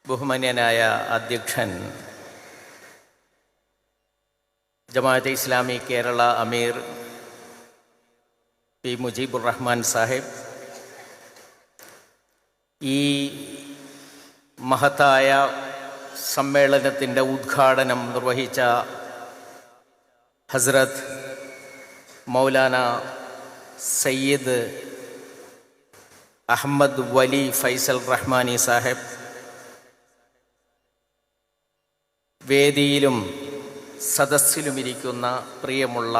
ബഹുമാന്യനായ അധ്യക്ഷൻ ജമാഅത്തെ ഇസ്ലാമി കേരള അമീർ പി മുജീബുർ റഹ്മാൻ സാഹിബ്, ഈ മഹത്തായ സമ്മേളനത്തിൻ്റെ ഉദ്ഘാടനം നിർവഹിച്ച ഹസ്രത്ത് മൗലാന സയ്യിദ് അഹമ്മദ് വലി ഫൈസൽ റഹ്മാനി സാഹിബ്, വേദിയിലും സദസ്സിലുമിരിക്കുന്ന പ്രിയമുള്ള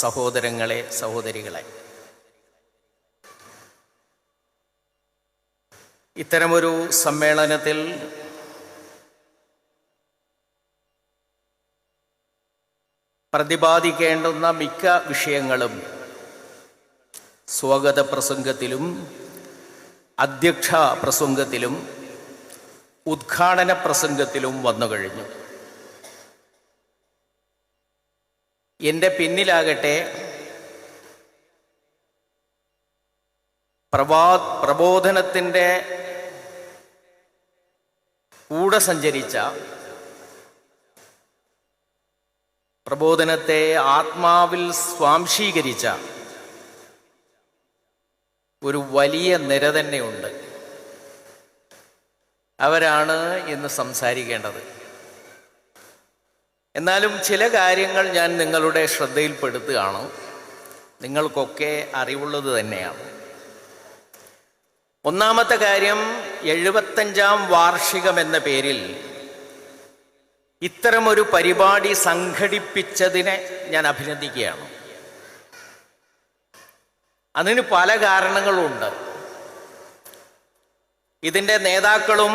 സഹോദരങ്ങളെ, സഹോദരികളെ, ഇത്തരമൊരു സമ്മേളനത്തിൽ പ്രതിപാദിക്കേണ്ടുന്ന മിക്ക വിഷയങ്ങളും സ്വാഗത പ്രസംഗത്തിലും അധ്യക്ഷ പ്രസംഗത്തിലും ഉദ്ഘാടന പ്രസംഗത്തിലും വന്നു കഴിഞ്ഞു. എൻ്റെ പിന്നിലാകട്ടെ പ്രബോധനത്തിൻ്റെ കൂടെ സഞ്ചരിച്ച, പ്രബോധനത്തെ ആത്മാവിൽ സ്വാംശീകരിച്ച ഒരു വലിയ നിര തന്നെയുണ്ട്. അവരാണ് ഇന്ന് സംസാരിക്കേണ്ടത്. എന്നാലും ചില കാര്യങ്ങൾ ഞാൻ നിങ്ങളുടെ ശ്രദ്ധയിൽപ്പെടുത്തുകയാണ്. നിങ്ങൾക്കൊക്കെ അറിവുള്ളത് തന്നെയാണ്. ഒന്നാമത്തെ കാര്യം, 75-ാം വാർഷികം എന്ന പേരിൽ ഇത്തരമൊരു പരിപാടി സംഘടിപ്പിച്ചതിനെ ഞാൻ അഭിനന്ദിക്കുകയാണ്. അതിന് പല കാരണങ്ങളുണ്ട്. ഇതിൻ്റെ നേതാക്കളും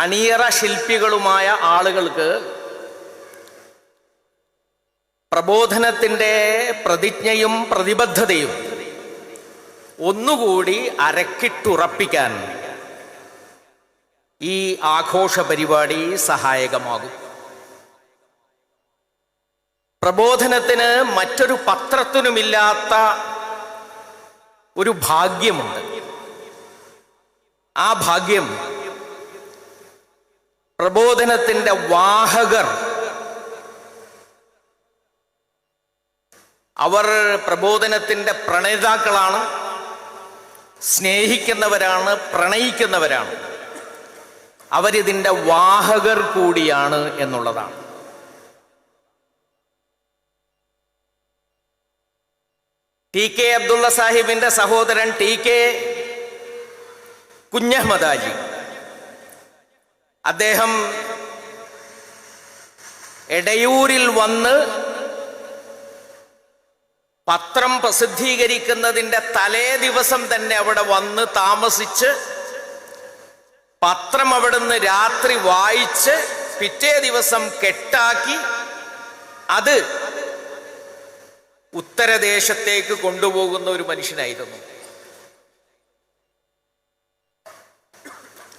അണിയറ ശില്പികളുമായ ആളുകൾക്ക് പ്രബോധനത്തിൻ്റെ പ്രതിജ്ഞയും പ്രതിബദ്ധതയും ഒന്നുകൂടി അരക്കിട്ടുറപ്പിക്കാൻ ഈ ആഘോഷ പരിപാടി സഹായകമാകും. പ്രബോധനത്തിന് മറ്റൊരു പത്രത്തിനുമില്ലാത്ത ഒരു ഭാഗ്യമുണ്ട്. ആ ഭാഗ്യം പ്രബോധനത്തിൻ്റെ വാഹകർ, അവർ പ്രബോധനത്തിൻ്റെ പ്രണേതാക്കളാണ്, സ്നേഹിക്കുന്നവരാണ്, പ്രണയിക്കുന്നവരാണ്. അവരിതിൻ്റെ വാഹകർ കൂടിയാണ് എന്നുള്ളതാണ്. ടി കെ അബ്ദുള്ള സാഹിബിൻ്റെ സഹോദരൻ ടി കെ കുഞ്ഞഹ്മദാജി, അദ്ദേഹം എടയൂരിൽ വന്ന് പത്രം പ്രസിദ്ധീകരിക്കുന്നതിൻ്റെ തലേ ദിവസം തന്നെ അവിടെ വന്ന് താമസിച്ച് പത്രം അവിടുന്ന് രാത്രി വായിച്ച് പിറ്റേ ദിവസം കെട്ടാക്കി അത് ഉത്തരദേശത്തേക്ക് കൊണ്ടുപോകുന്ന ഒരു മനുഷ്യനായിരുന്നു.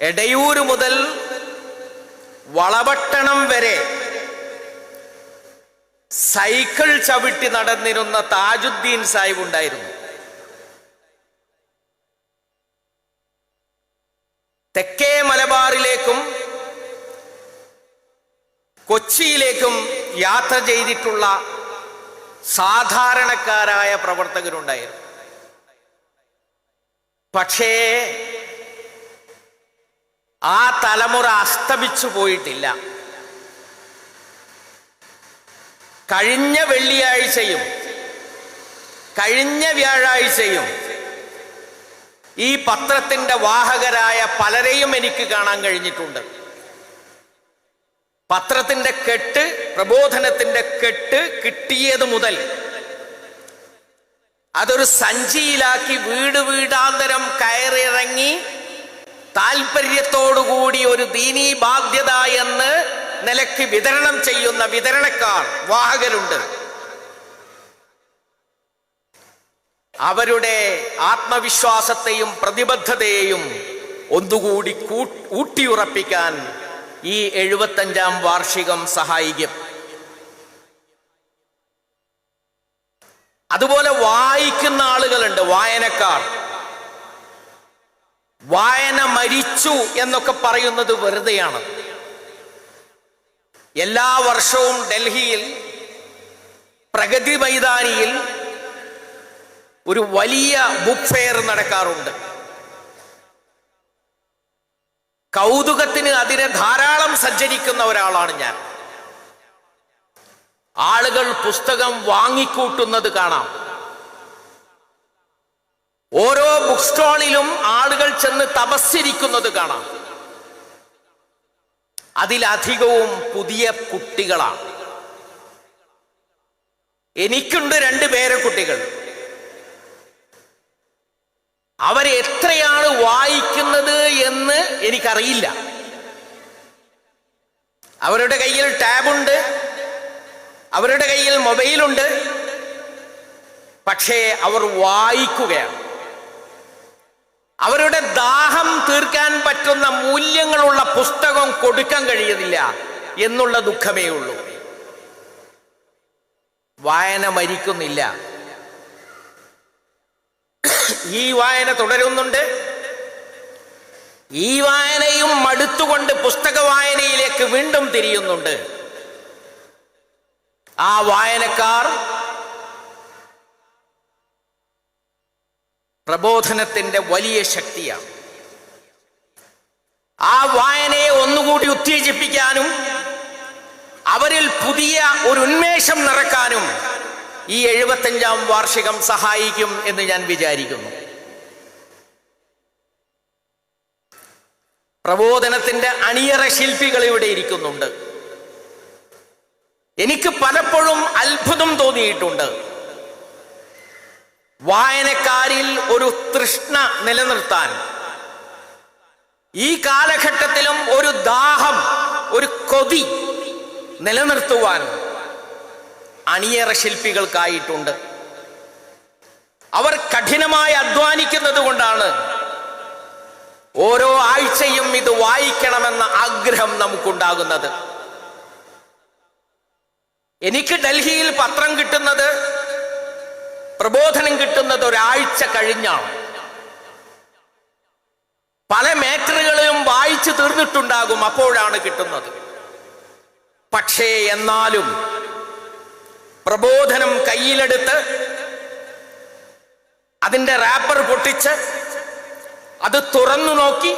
എടയൂര് മുതൽ വളപട്ടണം വരെ സൈക്കിൾ ചവിട്ടി നടന്നിരുന്ന താജുദ്ദീൻ സാഹിബ് ഉണ്ടായിരുന്നു. തെക്കേ മലബാറിലേക്കും കൊച്ചിയിലേക്കും യാത്ര ചെയ്തിട്ടുള്ള സാധാരണക്കാരായ പ്രവർത്തകരുണ്ടായിരുന്നു. പക്ഷേ ആ തലമുറ അസ്തമിച്ചു പോയിട്ടില്ല. കഴിഞ്ഞ വെള്ളിയാഴ്ചയും കഴിഞ്ഞ വ്യാഴാഴ്ചയും ഈ പത്രത്തിൻ്റെ വാഹകരായ പലരെയും എനിക്ക് കാണാൻ കഴിഞ്ഞിട്ടുണ്ട്. പത്രത്തിൻ്റെ കെട്ട്, പ്രബോധനത്തിൻ്റെ കെട്ട് കിട്ടിയത് മുതൽ അതൊരു സഞ്ചിയിലാക്കി വീട് വീടാന്തരം കയറിയിറങ്ങി താല്പര്യത്തോടുകൂടി ഒരു ദീനീ ബാധ്യത എന്ന് നിലയ്ക്ക് വിതരണം ചെയ്യുന്ന വിതരണക്കാർ, വാഹകരുണ്ട്. അവരുടെ ആത്മവിശ്വാസത്തെയും പ്രതിബദ്ധതയെയും ഒന്നുകൂടി ഊട്ടിയുറപ്പിക്കാൻ ഈ 75-ാം വാർഷികം സഹായിക്കും. അതുപോലെ വായിക്കുന്ന ആളുകളുണ്ട്, വായനക്കാർ. വായന മരിച്ചു എന്നൊക്കെ പറയുന്നത് വെറുതെയാണ്. എല്ലാ വർഷവും ഡൽഹിയിൽ പ്രഗതി മൈതാനിയിൽ ഒരു വലിയ ബുക്ക് ഫെയർ നടക്കാറുണ്ട്. കൗതുകത്തിന് അതിനെ ധാരാളം സഞ്ചരിക്കുന്ന ഒരാളാണ് ഞാൻ. ആളുകൾ പുസ്തകം വാങ്ങിക്കൂട്ടുന്നത് കാണാം. ഓരോ ബുക്ക് സ്റ്റാളിലും ആളുകൾ ചെന്ന് തപസ്സിരിക്കുന്നത് കാണാം. അതിലധികവും പുതിയ കുട്ടികളാണ്. എനിക്കുണ്ട് 2 പേരക്കുട്ടികൾ. അവരെത്രയാണ് വായിക്കുന്നത് എന്ന് എനിക്കറിയില്ല. അവരുടെ കയ്യിൽ ടാബുണ്ട്, അവരുടെ കയ്യിൽ മൊബൈലുണ്ട്, പക്ഷേ അവർ വായിക്കുകയാണ്. അവരുടെ ദാഹം തീർക്കാൻ പറ്റുന്ന മൂല്യങ്ങളുള്ള പുസ്തകം കൊടുക്കാൻ കഴിയുന്നില്ല എന്നുള്ള ദുഃഖമേ ഉള്ളൂ. വായന മരിക്കുന്നില്ല. ഈ വായന തുടരുന്നുണ്ട്. ഈ വായനയും മടുത്തുകൊണ്ട് പുസ്തക വായനയിലേക്ക് വീണ്ടും തിരിയുന്നുണ്ട്. ആ വായനക്കാർ പ്രബോധനത്തിന്റെ വലിയ ശക്തിയാണ്. ആ വായനയെ ഒന്നുകൂടി ഉത്തേജിപ്പിക്കാനും അവരിൽ പുതിയ ഒരു ഉന്മേഷം നിറക്കാനും ഈ 75ാം വാർഷികം സഹായിക്കും എന്ന് ഞാൻ വിചാരിക്കുന്നു. പ്രബോധനത്തിന്റെ അണിയറ ശില്പികൾ ഇവിടെ ഇരിക്കുന്നുണ്ട്. എനിക്ക് പലപ്പോഴും അത്ഭുതം തോന്നിയിട്ടുണ്ട്. വായനക്കാരിൽ ഒരു തൃഷ്ണ നിലനിർത്താൻ, ഈ കാലഘട്ടത്തിലും ഒരു ദാഹം, ഒരു കൊതി നിലനിർത്തുവാൻ അണിയറ ശില്പികൾക്കായിട്ടുണ്ട്. അവർ കഠിനമായി അധ്വാനിക്കുന്നത് കൊണ്ടാണ് ഓരോ ആഴ്ചയും ഇത് വായിക്കണമെന്ന ആഗ്രഹം നമുക്കുണ്ടാകുന്നത്. എനിക്ക് ഡൽഹിയിൽ പത്രം കിട്ടുന്നത്, പ്രബോധനം കിട്ടുന്നത് ഒരാഴ്ച കഴിഞ്ഞാണ്. പല മേറ്ററുകളും വായിച്ചു തീർന്നിട്ടുണ്ടാകും, അപ്പോഴാണ് കിട്ടുന്നത്. പക്ഷേ എന്നാലും പ്രബോധനം കയ്യിലെടുത്ത് അതിന്റെ റാപ്പർ പൊട്ടിച്ച് അത് തുറന്നു നോക്കി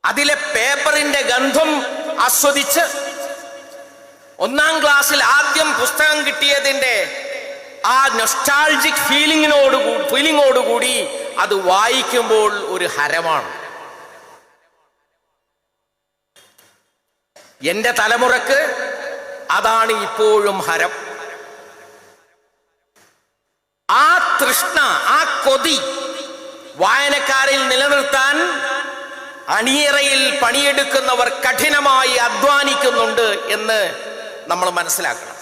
അതിലെ പേപ്പറിന്റെ ഗന്ധം ആസ്വദിച്ച് 1ാം ക്ലാസ്സിൽ ആദ്യം പുസ്തകം കിട്ടിയതിന്റെ ആ നൊസ്റ്റാൾജിക് ഫീലിംഗോടുകൂടി അത് വായിക്കുമ്പോൾ ഒരു ഹരമാണ്. എന്റെ തലമുറക്ക് അതാണ് ഇപ്പോഴും ഹരം. ആ തൃഷ്ണ, ആ കൊതി വായനക്കാരിൽ നിലനിർത്താൻ അണിയറയിൽ പണിയെടുക്കുന്നവർ കഠിനമായി അധ്വാനിക്കുന്നുണ്ട് എന്ന് നമ്മൾ മനസ്സിലാക്കണം.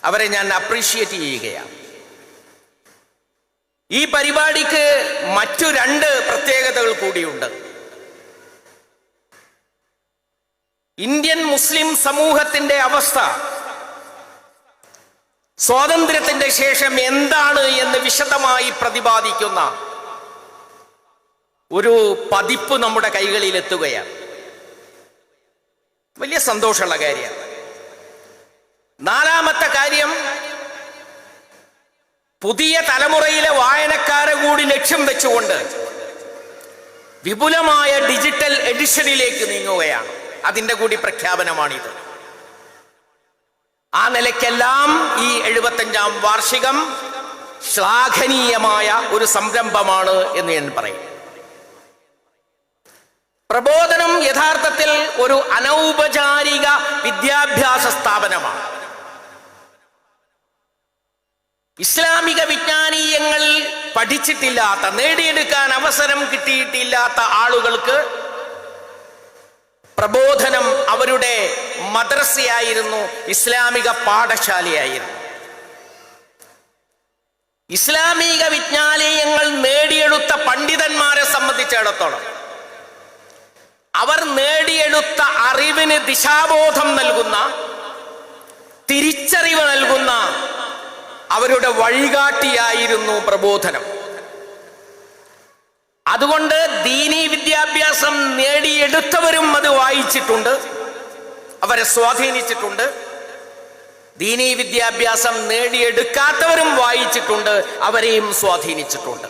അവരെ ഞാൻ അപ്രീഷിയേറ്റ് ചെയ്യുകയാണ്. ഈ പരിപാടിക്ക് മറ്റു 2 പ്രത്യേകതകൾ കൂടിയുണ്ട്. ഇന്ത്യൻ മുസ്ലിം സമൂഹത്തിന്റെ അവസ്ഥ സ്വാതന്ത്ര്യത്തിന്റെ ശേഷം എന്താണ് എന്ന് വിശദമായി പ്രതിപാദിക്കുന്ന ഒരു പതിപ്പ് നമ്മുടെ കൈകളിൽ എത്തുകയാണ്. വലിയ സന്തോഷമുള്ള കാര്യമാണ്. 4ാമത്തെ കാര്യം, പുതിയ തലമുറയിലെ വായനക്കാരെ കൂടി ലക്ഷ്യം വെച്ചുകൊണ്ട് വിപുലമായ ഡിജിറ്റൽ എഡിഷനിലേക്ക് നീങ്ങുകയാണ്. അതിന്റെ കൂടി പ്രഖ്യാപനമാണിത്. ആ നിലയ്ക്കെല്ലാം ഈ 75ാം വാർഷികം ശ്ലാഘനീയമായ ഒരു സംരംഭമാണ് എന്ന് ഞാൻ പറയും. പ്രബോധനം യഥാർത്ഥത്തിൽ ഒരു അനൗപചാരിക വിദ്യാഭ്യാസ സ്ഥാപനമാണ്. ഇസ്ലാമിക വിജ്ഞാനീയങ്ങൾ പഠിച്ചിട്ടില്ലാത്ത, നേടിയെടുക്കാൻ അവസരം കിട്ടിയിട്ടില്ലാത്ത ആളുകൾക്ക് പ്രബോധനം അവരുടെ മദ്രസയായിരുന്നു, ഇസ്ലാമിക പാഠശാലയായിരുന്നു. ഇസ്ലാമിക വിജ്ഞാനീയങ്ങൾ നേടിയെടുത്ത പണ്ഡിതന്മാരെ സംബന്ധിച്ചിടത്തോളം അവർ നേടിയെടുത്ത അറിവിന് ദിശാബോധം നൽകുന്ന, തിരിച്ചറിവ് നൽകുന്ന അവരുടെ വഴികാട്ടിയായിരുന്നു പ്രബോധനം. അതുകൊണ്ട് ദീനീ വിദ്യാഭ്യാസം നേടിയെടുത്തവരും അത് വായിച്ചിട്ടുണ്ട്, അവരെ സ്വാധീനിച്ചിട്ടുണ്ട്. ദീനീ വിദ്യാഭ്യാസം നേടിയെടുക്കാത്തവരും വായിച്ചിട്ടുണ്ട്, അവരെയും സ്വാധീനിച്ചിട്ടുണ്ട്.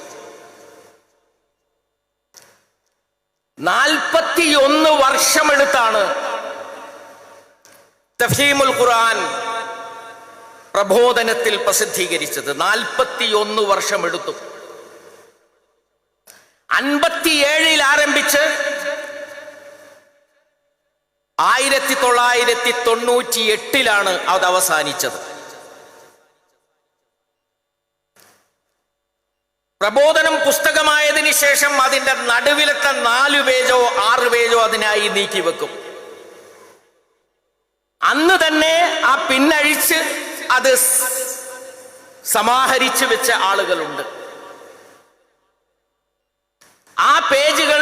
41 വർഷമെടുത്താണ് തഫ്ഹീമുൽ ഖുർആൻ പ്രബോധനത്തിൽ പ്രസിദ്ധീകരിച്ചത്. 41 വർഷമെടുത്തു. 57 ആരംഭിച്ച് 1998 അത് അവസാനിച്ചത്. പ്രബോധനം പുസ്തകമായതിനു ശേഷം അതിന്റെ നടുവിലത്തെ 4 പേജോ 6 പേജോ അതിനായി നീക്കിവെക്കും. അന്ന് തന്നെ ആ പിന്നഴിച്ച് അത് സമാഹരിച്ചു വെച്ച ആളുകളുണ്ട്. ആ പേജുകൾ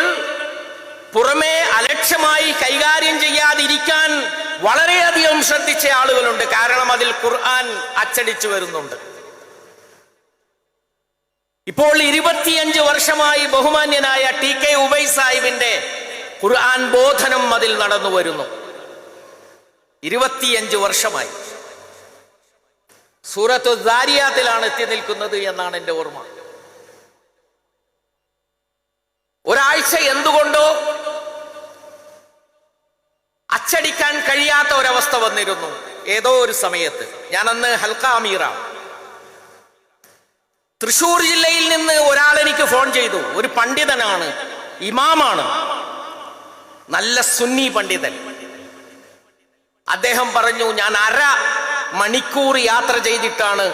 പുറമേ അലക്ഷ്യമായി കൈകാര്യം ചെയ്യാതിരിക്കാൻ വളരെയധികം ശ്രദ്ധിച്ച ആളുകളുണ്ട്. കാരണം അതിൽ ഖുർആൻ അച്ചടിച്ചു വരുന്നുണ്ട്. ഇപ്പോൾ 25 വർഷമായി ബഹുമാന്യനായ ടി.കെ. ഉബൈസ് സാഹിബിന്റെ ഖുർആൻ ബോധനം അതിൽ നടന്നു വരുന്നു. 25 വർഷമായി. സൂറത്തു ദാരിയാത്തിലാണ് എത്തി നിൽക്കുന്നത് എന്നാണ് എൻ്റെ ഓർമ്മ. ഒരാഴ്ച എന്തുകൊണ്ടോ അച്ചടിക്കാൻ കഴിയാത്ത ഒരവസ്ഥ വന്നിരുന്നു ഏതോ ഒരു സമയത്ത്. ഞാനന്ന് ഹൽക്ക അമീറാണ്. തൃശൂർ ജില്ലയിൽ നിന്ന് ഒരാൾ എനിക്ക് ഫോൺ ചെയ്തു. ഒരു പണ്ഡിതനാണ്, ഇമാമാണ്, നല്ല സുന്നി പണ്ഡിതൻ. അദ്ദേഹം പറഞ്ഞു, ഞാൻ 1/2 മണിക്കൂർ യാത്ര ചെയ്തിട്ടാണ്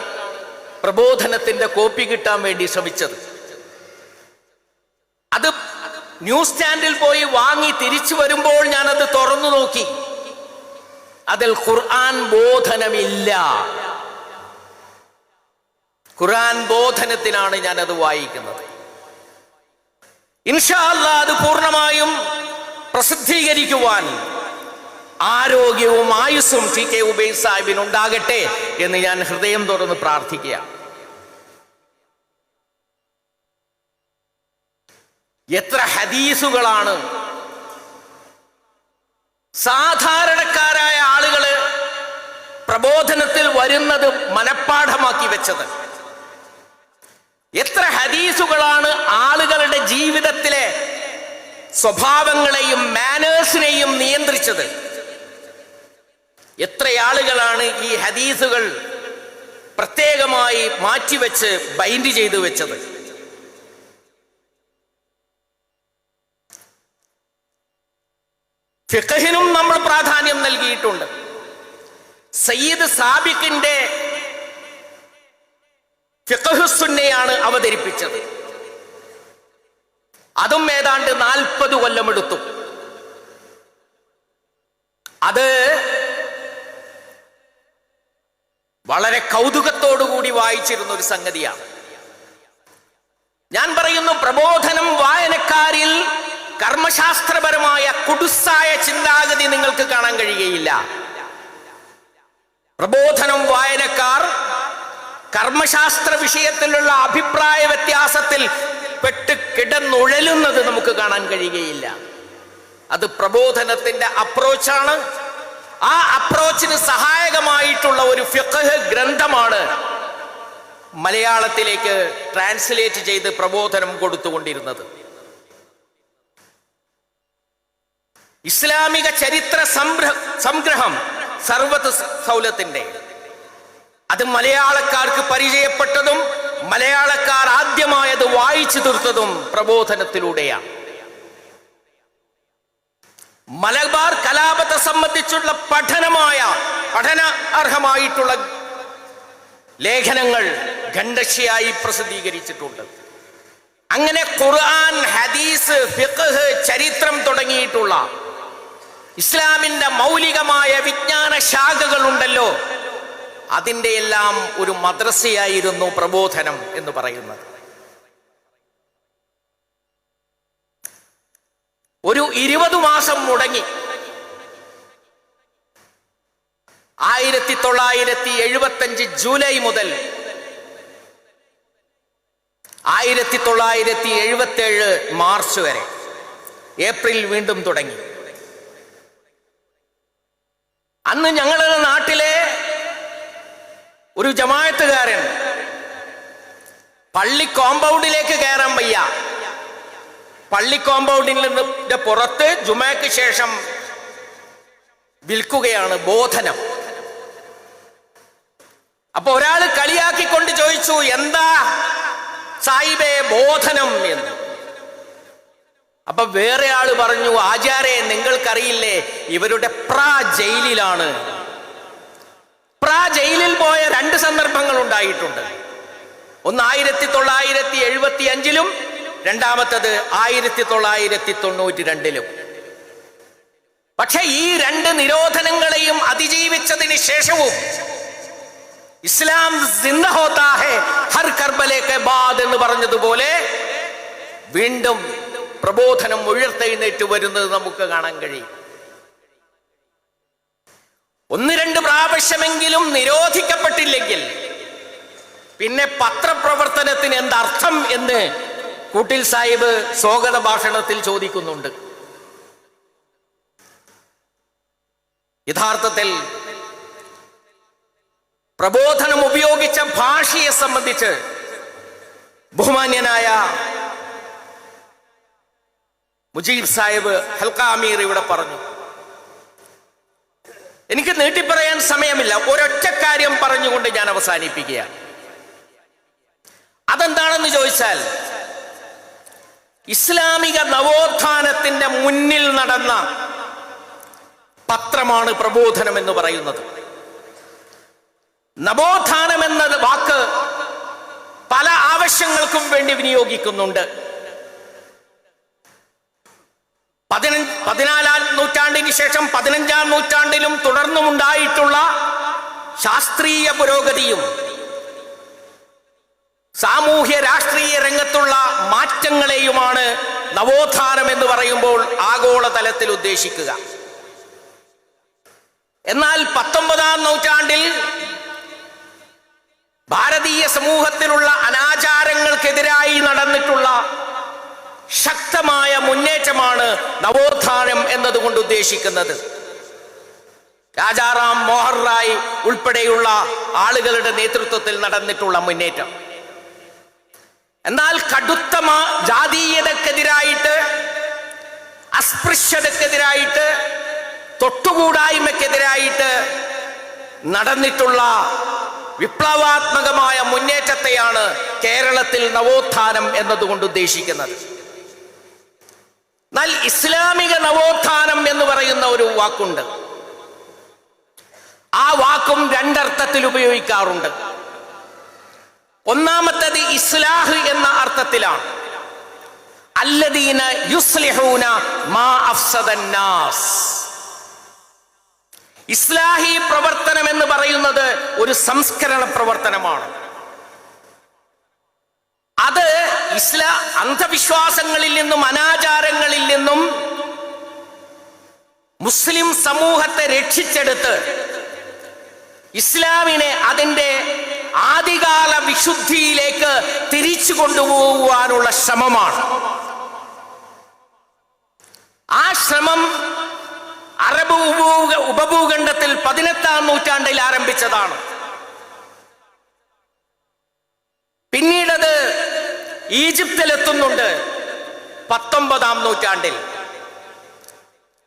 പ്രബോധനത്തിന്റെ കോപ്പി കിട്ടാൻ വേണ്ടി ശ്രമിച്ചത്. അത് ന്യൂസ് സ്റ്റാൻഡിൽ പോയി വാങ്ങി തിരിച്ചു വരുമ്പോൾ ഞാനത് തുറന്നു നോക്കി. അതിൽ ഖുർആൻ ബോധനമില്ല. ഖുർആൻ ബോധനത്തിനാണ് ഞാനത് വായിക്കുന്നത്. ഇൻഷാ അല്ലാഹ് അത് പൂർണ്ണമായും പ്രസിദ്ധീകരിക്കുവാൻ ആരോഗ്യവും ആയുസ്സും ടി.കെ. ഉബൈസ് സാഹിബിന് ഉണ്ടാകട്ടെ എന്ന് ഞാൻ ഹൃദയം തുറന്ന് പ്രാർത്ഥിക്കുകയാണ്. എത്ര ഹദീസുകളാണ് സാധാരണക്കാരായ ആളുകള് പ്രബോധനത്തിൽ വരുന്നത് മനഃപ്പാഠമാക്കി വെച്ചത്. എത്ര ഹദീസുകളാണ് ആളുകളുടെ ജീവിതത്തിലെ സ്വഭാവങ്ങളെയും മാനേഴ്സിനെയും നിയന്ത്രിച്ചത്. എത്ര ആളുകളാണ് ഈ ഹദീസുകൾ പ്രത്യേകമായി മാറ്റിവെച്ച് ബൈൻഡ് ചെയ്തു വെച്ചത്. ഫിഖഹിനും നമ്മൾ പ്രാധാന്യം നൽകിയിട്ടുണ്ട്. സയ്യിദ് സാബിഖിന്റെ ഫിഖ്ഹു സുന്നയാണ് അവതരിപ്പിച്ചത്. അതും ഏതാണ്ട് 40 കൊല്ലമെടുത്തു. അത് വളരെ കൗതുകത്തോടുകൂടി വായിച്ചിരുന്ന ഒരു സംഗതിയാണ്. ഞാൻ പറയുന്നു, പ്രബോധനം വായനക്കാരിൽ കർമ്മശാസ്ത്രപരമായ കുടുസായ ചിന്താഗതി നിങ്ങൾക്ക് കാണാൻ കഴിയുകയില്ല. പ്രബോധനം വായനക്കാർ കർമ്മശാസ്ത്ര വിഷയത്തിലുള്ള അഭിപ്രായ വ്യത്യാസത്തിൽ പെട്ട് കിടന്നുഴലുന്നത് നമുക്ക് കാണാൻ കഴിയുകയില്ല. അത് പ്രബോധനത്തിന്റെ അപ്രോച്ചാണ്. ആ അപ്രോച്ചിന് സഹായകമായിട്ടുള്ള ഒരു ഫിഖ്ഹ് ഗ്രന്ഥമാണ് മലയാളത്തിലേക്ക് ട്രാൻസ്ലേറ്റ് ചെയ്ത് പ്രബോധനം കൊടുത്തുകൊണ്ടിരുന്നത്. ഇസ്ലാമിക ചരിത്ര സംഗ്രഹം സർവത്ത് സൗലത്തിന്റെ, അത് മലയാളക്കാർക്ക് പരിചയപ്പെട്ടതും മലയാളക്കാർ ആദ്യമായത് വായിച്ചു തീർത്തതും പ്രബോധനത്തിലൂടെയാണ്. മലബാർ കലാപത്തെ സംബന്ധിച്ചുള്ള പഠന അർഹമായിട്ടുള്ള ലേഖനങ്ങൾ ഖണ്ഡശിയായി പ്രസിദ്ധീകരിച്ചിട്ടുണ്ട്. അങ്ങനെ ഖുർആൻ, ഹദീസ്, ഫിഖ്ഹ്, ചരിത്രം തുടങ്ങിയിട്ടുള്ള ഇസ്ലാമിന്റെ മൗലികമായ വിജ്ഞാന ശാഖകളുണ്ടല്ലോ, അതിൻ്റെ എല്ലാം ഒരു മദ്രസയായിരുന്നു പ്രബോധനം എന്ന് പറയുന്നത്. ഒരു 20 മാസം മുടങ്ങി 1975 ജൂലൈ മുതൽ 1977 മാർച്ച് വരെ. ഏപ്രിൽ വീണ്ടും തുടങ്ങി. അന്ന് ഞങ്ങളുടെ നാട്ടിലെ ഒരു ജമാഅത്തുകാരൻ പള്ളി കോമ്പൗണ്ടിലേക്ക് കയറാൻ വയ്യ. പള്ളി കോമ്പൗണ്ടിൽ നിന്ന് പുറത്ത് ജുമയ്ക്ക് ശേഷം വിൽക്കുകയാണ് ബോധനം. അപ്പൊ ഒരാൾ കളിയാക്കിക്കൊണ്ട് ചോദിച്ചു, എന്താ സാഹിബേ ബോധനം എന്ന്. അപ്പൊ വേറെ ആള് പറഞ്ഞു, ആചാര്യ നിങ്ങൾക്കറിയില്ലേ ഇവരുടെ ജയിലിലാണ്. ജയിലിൽ പോയ 2 സന്ദർഭങ്ങൾ ഉണ്ടായിട്ടുണ്ട്. ഒന്ന് 1975-ലും, രണ്ടാമത്തത് 1992-ലും. പക്ഷെ ഈ 2 നിരോധനങ്ങളെയും അതിജീവിച്ചതിന് ശേഷവും ഇസ്ലാം സിന്ദ ഹോത്താ ഹൈ ഹർ കർബലെ കെ ബാദ് എന്ന് പറഞ്ഞതുപോലെ വീണ്ടും പ്രബോധനം ഉയർത്തെഴുന്നേറ്റ് വരുന്നത് നമുക്ക് കാണാൻ കഴിയും. 1-2 പ്രാവശ്യമെങ്കിലും നിരോധിക്കപ്പെട്ടില്ലെങ്കിൽ പിന്നെ പത്രപ്രവർത്തനത്തിന് എന്തർത്ഥം എന്ന് കൂട്ടിൽ സാഹിബ് സ്വാഗത ഭാഷണത്തിൽ ചോദിക്കുന്നുണ്ട്. യഥാർത്ഥത്തിൽ പ്രബോധനം ഉപയോഗിച്ച ഭാഷയെ സംബന്ധിച്ച് ബഹുമാന്യനായ മുജീബ് സാഹിബ് ഹൽക്ക അമീർ ഇവിടെ പറഞ്ഞു. എനിക്ക് നീട്ടിപ്പറയാൻ സമയമില്ല. ഒരൊറ്റ കാര്യം പറഞ്ഞുകൊണ്ട് ഞാൻ അവസാനിപ്പിക്കുകയാണ്. അതെന്താണെന്ന് ചോദിച്ചാൽ, ഇസ്ലാമിക നവോത്ഥാനത്തിന്റെ മുന്നിൽ നടന്ന പത്രമാണ് പ്രബോധനം എന്ന് പറയുന്നത്. നവോത്ഥാനം എന്ന വാക്ക് പല ആവശ്യങ്ങൾക്കും വേണ്ടി വിനിയോഗിക്കുന്നുണ്ട്. 14-ാം നൂറ്റാണ്ടിന് ശേഷം 15-ാം നൂറ്റാണ്ടിലും തുടർന്നുമുണ്ടായിട്ടുള്ള ശാസ്ത്രീയ പുരോഗതിയും സാമൂഹ്യ രാഷ്ട്രീയ രംഗത്തുള്ള മാറ്റങ്ങളെയുമാണ് നവോത്ഥാനം എന്ന് പറയുമ്പോൾ ആഗോളതലത്തിൽ ഉദ്ദേശിക്കുക. എന്നാൽ 19-ാം നൂറ്റാണ്ടിൽ ഭാരതീയ സമൂഹത്തിലുള്ള അനാചാരങ്ങൾക്കെതിരായി നടന്നിട്ടുള്ള ശക്തമായ മുന്നേറ്റമാണ് നവോത്ഥാനം എന്നതുകൊണ്ട് ഉദ്ദേശിക്കുന്നത്. രാജാറാം മോഹൻ റായ് ഉൾപ്പെടെയുള്ള ആളുകളുടെ നേതൃത്വത്തിൽ നടന്നിട്ടുള്ള മുന്നേറ്റം. എന്നാൽ കടുത്ത ജാതീയതക്കെതിരായിട്ട്, അസ്പൃശ്യതക്കെതിരായിട്ട്, തൊട്ടുകൂടായ്മക്കെതിരായിട്ട് നടന്നിട്ടുള്ള വിപ്ലവാത്മകമായ മുന്നേറ്റത്തെയാണ് കേരളത്തിൽ നവോത്ഥാനം എന്നതുകൊണ്ട് ഉദ്ദേശിക്കുന്നത്. എന്നാൽ ഇസ്ലാമിക നവോത്ഥാനം എന്ന് പറയുന്ന ഒരു വാക്കുണ്ട്. ആ വാക്കും 2 അർത്ഥത്തിൽ ഉപയോഗിക്കാറുണ്ട്. ഒന്നാമത്തേത് ഇസ്ലാഹ് എന്ന അർത്ഥത്തിലാണ്. അല്ലദീന യുസ്ലിഹൂന മാ അഫ്സദന്നാസ്. ഇസ്ലാഹി പ്രവർത്തനം എന്ന് പറയുന്നത് ഒരു സംസ്കരണ പ്രവർത്തനമാണ്. അത് അന്ധവിശ്വാസങ്ങളിൽ നിന്നും അനാചാരങ്ങളിൽ നിന്നും മുസ്ലിം സമൂഹത്തെ രക്ഷിച്ചെടുത്ത് ഇസ്ലാമിനെ അതിൻ്റെ ആദികാല വിശുദ്ധിയിലേക്ക് തിരിച്ചു കൊണ്ടുപോകുവാനുള്ള ശ്രമമാണ്. ആ ശ്രമം അറബ് ഉപഭൂഖണ്ഡത്തിൽ 18-ാം നൂറ്റാണ്ടിൽ ആരംഭിച്ചതാണ്. പിന്നീടത് ഈജിപ്തിലെത്തുന്നുണ്ട് 19-ാം നൂറ്റാണ്ടിൽ.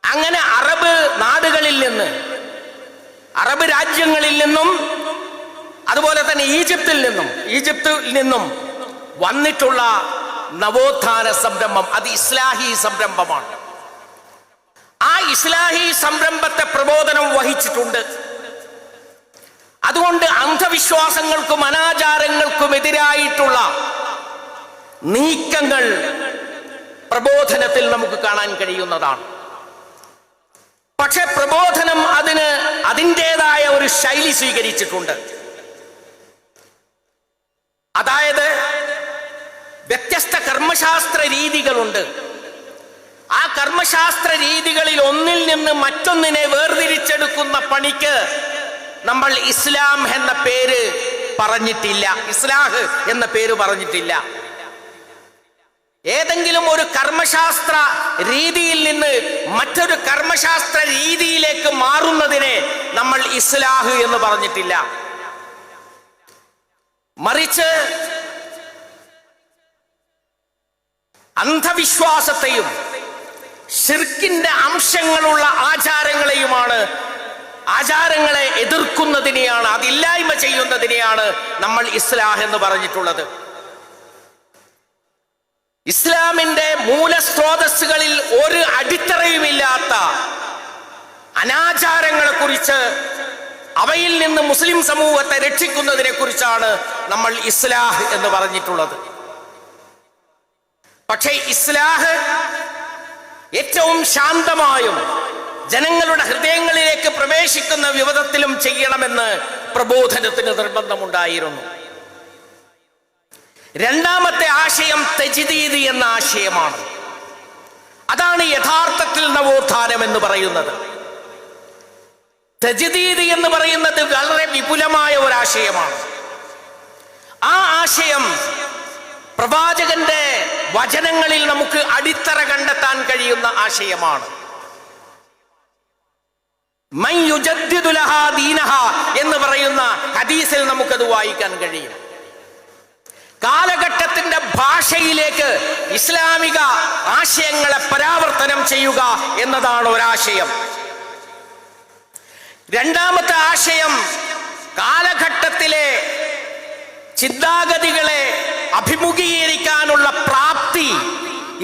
അങ്ങനെ അറബ് നാടുകളിൽ നിന്ന്, അറബ് രാജ്യങ്ങളിൽ നിന്നും, അതുപോലെ തന്നെ ഈജിപ്തിൽ നിന്നും വന്നിട്ടുള്ള നവോത്ഥാന സംരംഭം അത് ഇസ്ലാഹി സംരംഭമാണ്. ആ ഇസ്ലാഹി സംരംഭത്തെ പ്രബോധനം വഹിച്ചിട്ടുണ്ട്. അതുകൊണ്ട് അന്ധവിശ്വാസങ്ങൾക്കും അനാചാരങ്ങൾക്കും എതിരായിട്ടുള്ള നീക്കങ്ങൾ പ്രബോധനത്തിൽ നമുക്ക് കാണാൻ കഴിയുന്നതാണ്. പക്ഷെ പ്രബോധനം അതിന് അതിൻ്റെതായ ഒരു ശൈലി സ്വീകരിച്ചിട്ടുണ്ട്. അതായത് വ്യത്യസ്ത കർമ്മശാസ്ത്ര രീതികളുണ്ട്. ആ കർമ്മശാസ്ത്ര രീതികളിൽ ഒന്നിൽ നിന്ന് മറ്റൊന്നിനെ വേർതിരിച്ചെടുക്കുന്ന പണിക്ക് നമ്മൾ ഇസ്ലാം എന്ന പേര് പറഞ്ഞിട്ടില്ല, ഇസ്ലാഹ് എന്ന പേര് പറഞ്ഞിട്ടില്ല. ഏതെങ്കിലും ഒരു കർമ്മശാസ്ത്ര രീതിയിൽ നിന്ന് മറ്റൊരു കർമ്മശാസ്ത്ര രീതിയിലേക്ക് മാറുന്നതിനെ നമ്മൾ ഇസ്ലാഹ് എന്ന് പറഞ്ഞിട്ടില്ല. മറിച്ച് അന്ധവിശ്വാസത്തെയും ശിർക്കിന്റെ അംശങ്ങളുള്ള ആചാരങ്ങളെ എതിർക്കുന്നതിനെയാണ്, അതില്ലായ്മ ചെയ്യുന്നതിനെയാണ് നമ്മൾ ഇസ്ലാഹ് എന്ന് പറഞ്ഞിട്ടുള്ളത്. ഇസ്ലാമിന്റെ മൂലസ്രോതസ്സുകളിൽ ഒരു അടിത്തറയുമില്ലാത്ത അനാചാരങ്ങളെ കുറിച്ച്, അവയിൽ നിന്ന് മുസ്ലിം സമൂഹത്തെ രക്ഷിക്കുന്നതിനെ കുറിച്ചാണ് നമ്മൾ ഇസ്ലാഹ് എന്ന് പറഞ്ഞിട്ടുള്ളത്. പക്ഷേ ഇസ്ലാഹ് ഏറ്റവും ശാന്തമായും ജനങ്ങളുടെ ഹൃദയങ്ങളിലേക്ക് പ്രവേശിക്കുന്ന വിധത്തിലും ചെയ്യണമെന്ന് പ്രബോധനത്തിന് നിർബന്ധമുണ്ടായിരുന്നു. രണ്ടാമത്തെ ആശയം തജ്ദീദ് എന്ന ആശയമാണ്. അതാണ് യഥാർത്ഥത്തിൽ നവോത്ഥാനം എന്ന് പറയുന്നത്. തജ്ദീദ് എന്ന് പറയുന്നത് വളരെ വിപുലമായ ഒരാശയമാണ്. ആ ആശയം പ്രവാചകന്റെ വചനങ്ങളിൽ നമുക്ക് അടിത്തറ കണ്ടെത്താൻ കഴിയുന്ന ആശയമാണ്. മൻ യുജദ്ദിദു ലഹാ ദീനഹാ എന്ന് പറയുന്ന ഹദീസിൽ നമുക്കത് വായിക്കാൻ കഴിയും. കാലഘട്ടത്തിന്റെ ഭാഷയിലേക്ക് ഇസ്ലാമിക ആശയങ്ങളെ പരാവർത്തനം ചെയ്യുക എന്നതാണ് ഒരാശയം. രണ്ടാമത്തെ ആശയം കാലഘട്ടത്തിലെ ചിന്താഗതികളെ അഭിമുഖീകരിക്കാനുള്ള പ്രാപ്തി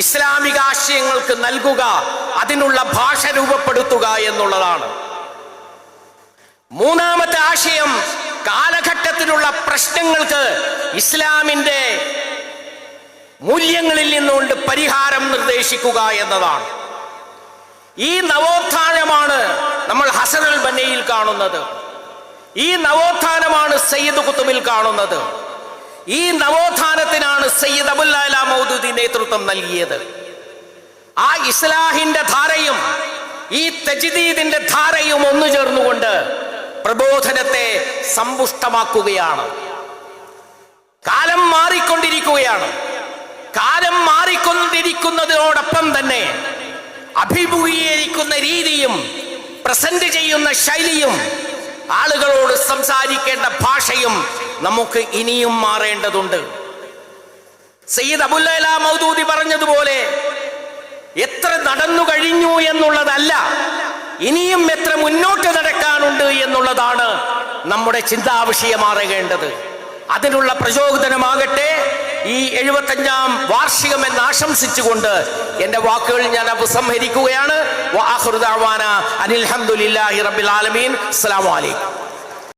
ഇസ്ലാമിക ആശയങ്ങൾക്ക് നൽകുക, അതിനുള്ള ഭാഷ രൂപപ്പെടുത്തുക എന്നുള്ളതാണ്. മൂന്നാമത്തെ ആശയം കാലഘട്ടത്തിലുള്ള പ്രശ്നങ്ങൾക്ക് ഇസ്ലാമിന്റെ മൂല്യങ്ങളിൽ നിന്നുകൊണ്ട് പരിഹാരം നിർദ്ദേശിക്കുക എന്നതാണ്. ഈ നവോത്ഥാനമാണ് നമ്മൾ ഹസൻ അൽ ബന്നയിൽ കാണുന്നത്. ഈ നവോത്ഥാനമാണ് സയ്യിദ് ഖുത്ബിൽ കാണുന്നത്. ഈ നവോത്ഥാനത്തിനാണ് സയ്യിദ് അബുൽ അഅ്ല മൗദൂദി നേതൃത്വം നൽകിയത്. ആ ഇസ്ലാഹിന്റെ ധാരയും ഈ തജ്ദീദിന്റെ ധാരയും ഒന്നു ചേർന്നുകൊണ്ട് പ്രബോധനത്തെ സമ്പുഷ്ടമാക്കുകയാണ്. കാലം മാറിക്കൊണ്ടിരിക്കുകയാണ്. കാലം മാറിക്കൊണ്ടിരിക്കുന്നതിനോടൊപ്പം തന്നെ അഭിമുഖീകരിക്കുന്ന രീതിയും പ്രസന്റ് ചെയ്യുന്ന ശൈലിയും ആളുകളോട് സംസാരിക്കേണ്ട ഭാഷയും നമുക്ക് ഇനിയും മാറേണ്ടതുണ്ട്. സയ്യിദ് അബുൽ അഅ്ല മൗദൂദി പറഞ്ഞതുപോലെ എത്ര നടന്നു കഴിഞ്ഞു എന്നുള്ളതല്ല, ഇനിയും എത്ര മുന്നോട്ട് നടക്കാനുണ്ട് എന്നുള്ളതാണ് നമ്മുടെ ചിന്താവിഷയമാറേണ്ടത്. അതിനുള്ള പ്രചോദനമാകട്ടെ ഈ 75ാം വാർഷികം എന്ന് ആശംസിച്ചുകൊണ്ട് എന്റെ വാക്കുകൾ ഞാൻ ഉപസംഹരിക്കുകയാണ്. വആഖിറു ദഅ്വാനാ അനിൽ ഹംദുലില്ലാഹി റബ്ബിൽ ആലമീൻ. അസ്സലാമു അലൈക്കും.